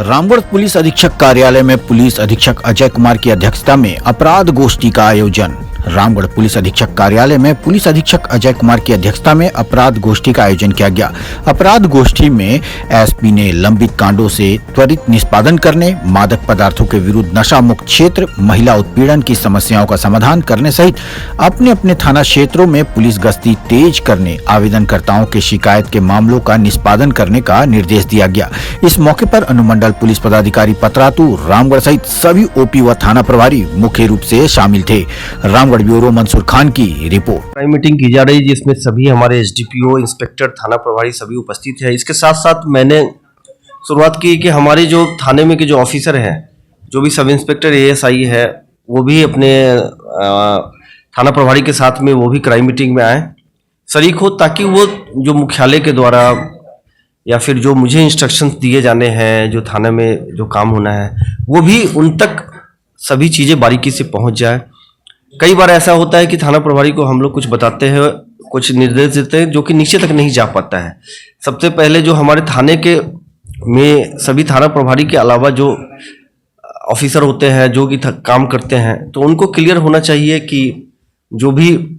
Ramgarh police अधीक्षक कार्यालय में पुलिस अधीक्षक अजय कुमार की अध्यक्षता में अपराध गोष्ठी का आयोजन। रामगढ़ पुलिस अधीक्षक कार्यालय में पुलिस अधीक्षक अजय कुमार की अध्यक्षता में अपराध गोष्ठी का आयोजन किया गया। अपराध गोष्ठी में एसपी ने लंबित कांडों से त्वरित निष्पादन करने, मादक पदार्थों के विरुद्ध नशा मुक्त क्षेत्र, महिला उत्पीड़न की समस्याओं का समाधान करने सहित अपने अपने थाना क्षेत्रों में पुलिस गश्ती तेज करने, आवेदनकर्ताओं के शिकायत के मामलों का निष्पादन करने का निर्देश दिया गया। इस मौके पर अनुमंडल पुलिस पदाधिकारी पतरातू, रामगढ़ सहित सभी ओपी व थाना प्रभारी मुख्य रूप से शामिल थे। रामगढ़ ब्यूरो मंसूर खान की रिपोर्ट। प्राइम मीटिंग की जा रही है जिसमें सभी हमारे एसडीपीओ, इंस्पेक्टर, थाना प्रभारी सभी उपस्थित है। इसके साथ साथ मैंने शुरुआत की कि हमारे जो थाने में के जो ऑफिसर हैं, जो भी सब इंस्पेक्टर एएसआई है, वो भी अपने थाना प्रभारी के साथ में वो भी क्राइम मीटिंग में आए, शरीक हो, ताकि वो जो मुख्यालय के द्वारा या फिर जो मुझे इंस्ट्रक्शंस दिए जाने हैं, जो थाने में जो काम होना है, वो भी उन तक सभी चीज़ें बारीकी से पहुंच जाए। कई बार ऐसा होता है कि थाना प्रभारी को हम लोग कुछ बताते हैं, कुछ निर्देश देते हैं जो कि नीचे तक नहीं जा पाता है। सबसे पहले जो हमारे थाने के में सभी थाना प्रभारी के अलावा जो ऑफिसर होते हैं, जो कि काम करते हैं, तो उनको क्लियर होना चाहिए कि जो भी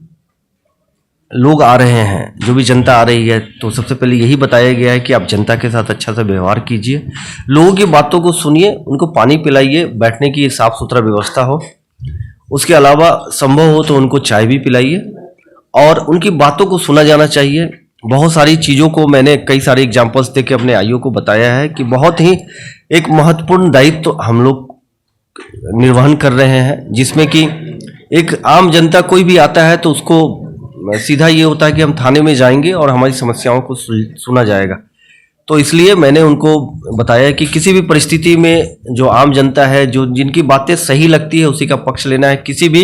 लोग आ रहे हैं, जो भी जनता आ रही है, तो सबसे पहले यही बताया गया है कि आप जनता के साथ अच्छा सा व्यवहार कीजिए, लोगों की बातों को सुनिए, उनको पानी पिलाइए, बैठने की साफ सुथरा व्यवस्था हो। उसके अलावा संभव हो तो उनको चाय भी पिलाइए और उनकी बातों को सुना जाना चाहिए। बहुत सारी चीज़ों को मैंने कई सारे एग्जाम्पल्स दे के अपने आईओ को बताया है कि बहुत ही एक महत्वपूर्ण दायित्व तो हम लोग निर्वहन कर रहे हैं, जिसमें कि एक आम जनता कोई भी आता है तो उसको सीधा ये होता है कि हम थाने में जाएंगे और हमारी समस्याओं को सुना जाएगा। तो इसलिए मैंने उनको बताया कि किसी भी परिस्थिति में जो आम जनता है, जो जिनकी बातें सही लगती है, उसी का पक्ष लेना है। किसी भी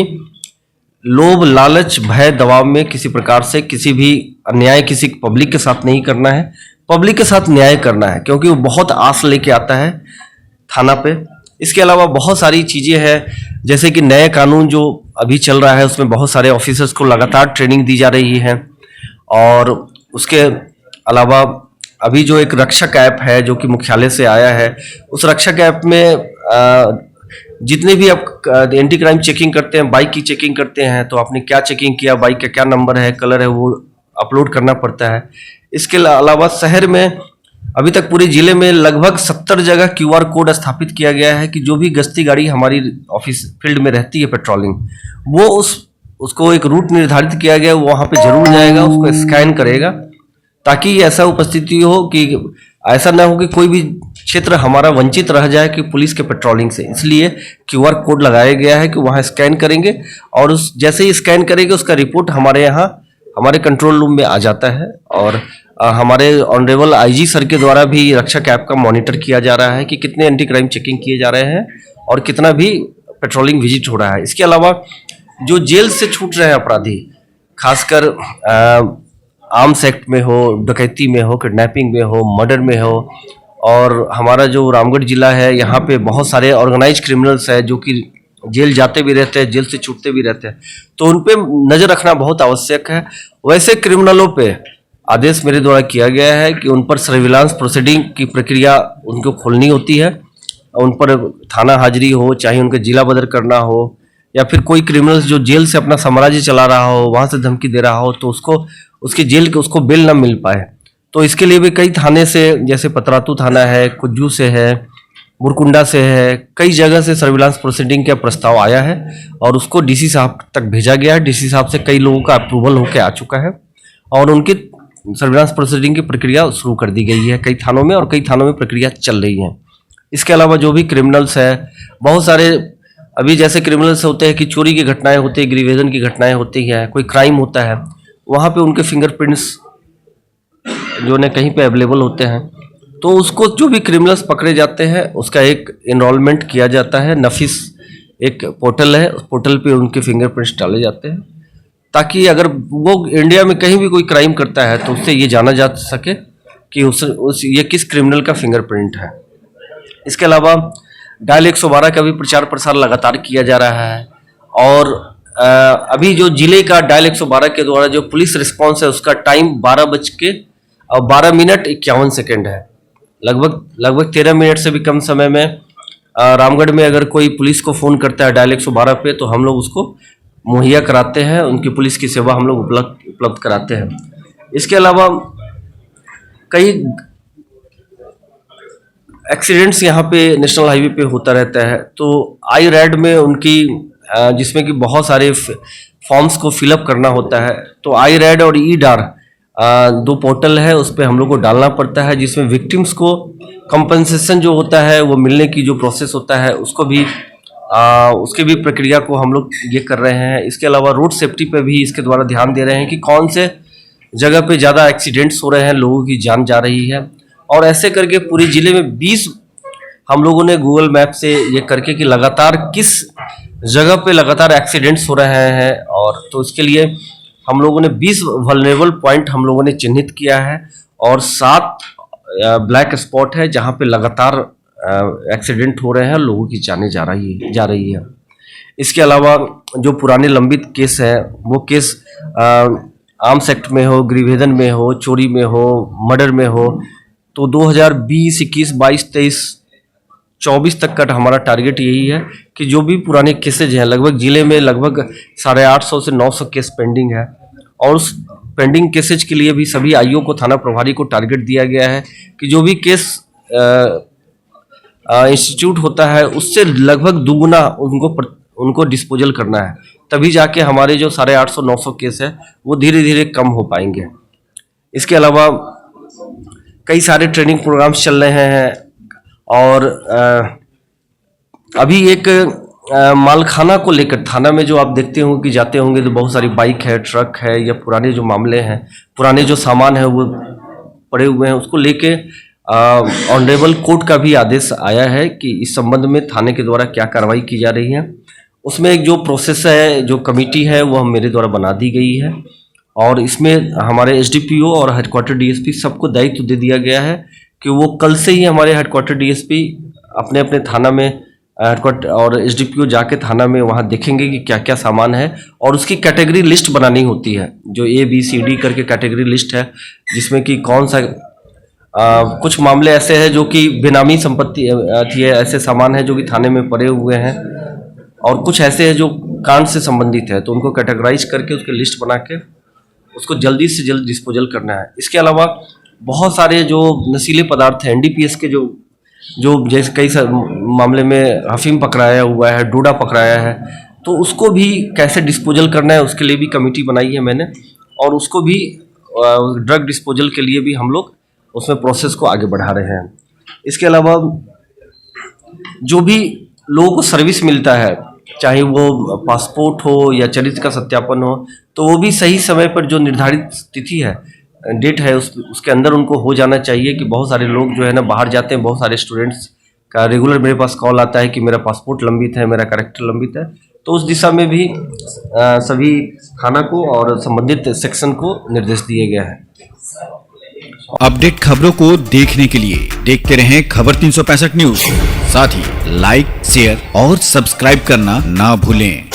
लोभ, लालच, भय, दबाव में किसी प्रकार से किसी भी अन्याय किसी पब्लिक के साथ नहीं करना है, पब्लिक के साथ न्याय करना है, क्योंकि वो बहुत आस लेके आता है थाना पे। इसके अलावा बहुत सारी चीज़ें हैं, जैसे कि नए कानून जो अभी चल रहा है, उसमें बहुत सारे ऑफिसर्स को लगातार ट्रेनिंग दी जा रही है। और उसके अलावा अभी जो एक रक्षक ऐप है जो कि मुख्यालय से आया है, उस रक्षक ऐप में जितने भी आप एंटी क्राइम चेकिंग करते हैं, बाइक की चेकिंग करते हैं, तो आपने क्या चेकिंग किया, बाइक का क्या नंबर है, कलर है, वो अपलोड करना पड़ता है। इसके अलावा शहर में अभी तक पूरे जिले में लगभग 70 जगह QR कोड स्थापित किया गया है कि जो भी गश्ती गाड़ी हमारी ऑफिस फील्ड में रहती है पेट्रोलिंग, वो उसको एक रूट निर्धारित किया गया, वो वहाँ पे जरूर जाएगा, उसको स्कैन करेगा, ताकि ऐसा उपस्थिति हो कि ऐसा ना हो कि कोई भी क्षेत्र हमारा वंचित रह जाए कि पुलिस के पेट्रोलिंग से। इसलिए QR कोड लगाया गया है कि वहाँ स्कैन करेंगे और उस जैसे ही स्कैन करेंगे उसका रिपोर्ट हमारे यहाँ हमारे कंट्रोल रूम में आ जाता है। और हमारे ऑनरेबल IG सर के द्वारा भी रक्षक ऐप का मॉनिटर किया जा रहा है कि कितने एंटी क्राइम चेकिंग किए जा रहे हैं और कितना भी पेट्रोलिंग विजिट हो रहा है। इसके अलावा जो जेल से छूट रहे हैं अपराधी, खासकर आर्म्स एक्ट में हो, डकैती में हो, किडनैपिंग में हो, मर्डर में हो, और हमारा जो रामगढ़ जिला है, यहाँ पे बहुत सारे ऑर्गेनाइज क्रिमिनल्स है जो कि जेल जाते भी रहते हैं, जेल से छूटते भी रहते हैं, तो उन पे नज़र रखना बहुत आवश्यक है। वैसे क्रिमिनलों पे आदेश मेरे द्वारा किया गया है कि उन पर सर्विलांस प्रोसीडिंग की प्रक्रिया उनको खोलनी होती है, उन पर थाना हाजिरी हो, चाहे उनका जिला बदर करना हो, या फिर कोई क्रिमिनल्स जो जेल से अपना साम्राज्य चला रहा हो, वहाँ से धमकी दे रहा हो, तो उसके जेल के उसको बेल ना मिल पाए, तो इसके लिए भी कई थाने से, जैसे पतरातू थाना है, कुज्जू से है, बुरकुंडा से है, कई जगह से सर्विलांस प्रोसीडिंग का प्रस्ताव आया है और उसको DC साहब तक भेजा गया है। DC साहब से कई लोगों का अप्रूवल होकर आ चुका है और उनकी सर्विलांस प्रोसीडिंग की प्रक्रिया शुरू कर दी गई है कई थानों में, और कई थानों में प्रक्रिया चल रही है। इसके अलावा जो भी क्रिमिनल्स है, बहुत सारे अभी जैसे क्रिमिनल्स होते हैं कि चोरी की घटनाएं होती है, गृहभेदन की घटनाएं होती है, कोई क्राइम होता है, वहाँ पे उनके फिंगरप्रिंट्स जो ने कहीं पे अवेलेबल होते हैं, तो उसको जो भी क्रिमिनल्स पकड़े जाते हैं उसका एक इनरोलमेंट किया जाता है। नफिस एक पोर्टल है, उस पोर्टल पे उनके फिंगरप्रिंट्स डाले जाते हैं, ताकि अगर वो इंडिया में कहीं भी कोई क्राइम करता है तो उससे ये जाना जा सके कि ये किस क्रिमिनल का फिंगरप्रिंट है। इसके अलावा डायल 112 का भी प्रचार प्रसार लगातार किया जा रहा है, और अभी जो जिले का डायल 112 के द्वारा जो पुलिस रिस्पांस है उसका टाइम 12:12:51 है। लगभग 13 मिनट से भी कम समय में रामगढ़ में अगर कोई पुलिस को फ़ोन करता है डायल 112 पे, तो हम लोग उसको मुहैया कराते हैं, उनकी पुलिस की सेवा हम लोग उपलब्ध कराते हैं। इसके अलावा कई एक्सीडेंट्स यहाँ पे नेशनल हाईवे पे होता रहता है, तो आई रैड में उनकी जिसमें कि बहुत सारे फॉर्म्स को फिलअप करना होता है, तो आई रैड और ई डार 2 पोर्टल है, उस पर हम लोग को डालना पड़ता है, जिसमें विक्टिम्स को कंपनसेशन जो होता है वो मिलने की जो प्रोसेस होता है उसके भी प्रक्रिया को हम लोग ये कर रहे हैं। इसके अलावा रोड सेफ्टी पे भी इसके द्वारा ध्यान दे रहे हैं कि कौन से जगह पे ज़्यादा एक्सीडेंट्स हो रहे हैं, लोगों की जान जा रही है, और ऐसे करके पूरे ज़िले में 20 हम लोगों ने गूगल मैप से ये करके कि लगातार किस जगह पे लगातार एक्सीडेंट्स हो रहे हैं, और तो इसके लिए हम लोगों ने 20 वल्नरेबल पॉइंट हम लोगों ने चिन्हित किया है, और 7 ब्लैक स्पॉट है जहाँ पे लगातार एक्सीडेंट हो रहे हैं, लोगों की जानें जा रही है। इसके अलावा जो पुराने लंबित केस हैं वो केस आर्म्स एक्ट में हो, गृहभेदन में हो, चोरी में हो, मर्डर में हो, तो 2020, 21, 22, 23, 24 तक का हमारा टारगेट यही है कि जो भी पुराने केसेज हैं, लगभग जिले में लगभग 850 से 900 केस पेंडिंग है, और उस पेंडिंग केसेज के लिए भी सभी आईओ को, थाना प्रभारी को टारगेट दिया गया है कि जो भी केस इंस्टीट्यूट होता है उससे लगभग दुगुना उनको डिस्पोजल करना है, तभी जाके हमारे जो 850-900 केस है वो धीरे धीरे कम हो पाएंगे। इसके अलावा कई सारे ट्रेनिंग प्रोग्राम्स चल रहे हैं, और अभी एक मालखाना को लेकर थाना में जो आप देखते होंगे कि जाते होंगे तो बहुत सारी बाइक है, ट्रक है, या पुराने जो मामले हैं, पुराने जो सामान है वो पड़े हुए हैं, उसको लेके ऑनरेबल कोर्ट का भी आदेश आया है कि इस संबंध में थाने के द्वारा क्या कार्रवाई की जा रही है। उसमें एक जो प्रोसेस है, जो कमेटी है, वो मेरे द्वारा बना दी गई है, और इसमें हमारे एसडीपीओ और हेडक्वार्टर डीएसपी सबको दायित्व दे दिया गया है कि वो कल से ही हमारे हेडक्वार्टर डीएसपी अपने अपने थाना में हेडक्वार्टर और एसडीपीओ जाके थाना में वहाँ देखेंगे कि क्या क्या सामान है, और उसकी कैटेगरी लिस्ट बनानी होती है, जो ABCD करके कैटेगरी लिस्ट है, जिसमें कि कौन सा कुछ मामले ऐसे हैं जो कि बेनामी संपत्ति है, ऐसे सामान है जो कि थाने में पड़े हुए हैं, और कुछ ऐसे हैं जो कांड से संबंधित है, तो उनको कैटेगराइज करके उसकी लिस्ट बना के उसको जल्दी से जल्द डिस्पोजल करना है। इसके अलावा बहुत सारे जो नशीले पदार्थ हैं, NDPS के जो जैसे कई मामले में अफीम पकड़ाया हुआ है, डोडा पकड़ाया है, तो उसको भी कैसे डिस्पोजल करना है उसके लिए भी कमेटी बनाई है मैंने, और उसको भी ड्रग डिस्पोजल के लिए भी हम लोग उसमें प्रोसेस को आगे बढ़ा रहे हैं। इसके अलावा जो भी लोगों को सर्विस मिलता है, चाहे वो पासपोर्ट हो या चरित्र का सत्यापन हो, तो वो भी सही समय पर जो निर्धारित तिथि है, डेट है, उसके अंदर उनको हो जाना चाहिए। कि बहुत सारे लोग जो है ना बाहर जाते हैं, बहुत सारे स्टूडेंट्स का रेगुलर मेरे पास कॉल आता है कि मेरा पासपोर्ट लंबित है, मेरा कैरेक्टर लंबित है, तो उस दिशा में भी सभी थाना को और संबंधित सेक्शन को निर्देश दिए गए हैं। अपडेट खबरों को देखने के लिए देखते रहें खबर 365 न्यूज। साथ ही लाइक, शेयर और सब्सक्राइब करना ना भूलें।